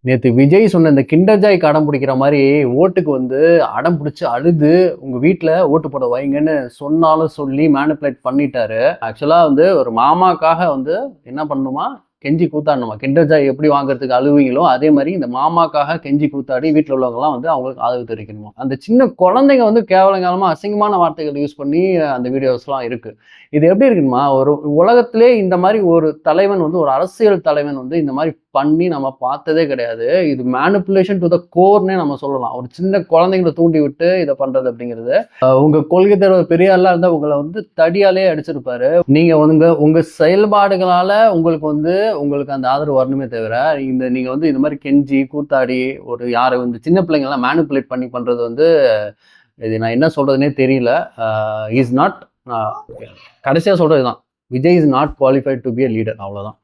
நேத்து விஜய் சொன்ன இந்த கிண்டர் ஜாய்க்கு அடம் பிடிக்கிற மாரி, ஓட்டுக்கு வந்து அடம் பிடிச்சு அழுது, உங்க வீட்ல ஓட்டு போட வைங்கன்னு சொன்னாலும் சொல்லி மேனிபுலேட் பண்ணிட்டாரு. ஆக்சுவலா வந்து ஒரு மாமாக்காக வந்து என்ன பண்ணணுமா, கெஞ்சி கூத்தாடணுமா. கிண்டர் ஜாய் எப்படி வாங்குறதுக்கு அழுவீங்களோ, அதே மாரி இந்த மாமாக்காக கெஞ்சி கூத்தாடி வீட்ல உள்ளவங்கலாம் வந்து அவங்களுக்கு ஆதரவு தெரிவிக்கணுமா. அந்த சின்ன குழந்தைங்க வந்து கேவலங்காலமா அசிங்கமான வார்த்தைகள் யூஸ் பண்ணி அந்த வீடியோஸ்லாம் இருக்கு. இது எப்படி இருக்குமா, ஒரு உலகத்திலே இந்த மாரி ஒரு தலைவன் வந்து ஒரு அரசியல் தலைவன் வந்து இந்த மாரி பண்ணி நம்ம பார்த்ததே கிடையாது. இது மேனிபுலேஷன் டூ த கோர்ன்னே நம்ம சொல்லலாம். ஒரு சின்ன குழந்தைங்கள தூண்டி விட்டு இத பண்றது அப்படிங்கிறது. உங்க கொள்கை தலைவர் பெரியார்லாம் இருந்தா உங்கள வந்து தடியாலே அடிச்சிருப்பாரு. நீங்க உங்க உங்க செயல்பாடுகளால உங்களுக்கு அந்த ஆதரவு வரணுமே தவிர, நீங்க வந்து இந்த மாரி கெஞ்சி, கூத்தாடி ஒரு யார வந்து சின்ன பிள்ளைங்கலாம் மேனிபுலேட் பண்ணி பண்றது வந்து, இது நான் என்ன சொல்றதுன்னே தெரியல. இஸ் நாட் கடைசியா சொல்றது இதுதான். Vijay is not qualified to be a leader அவ்வளோதான்.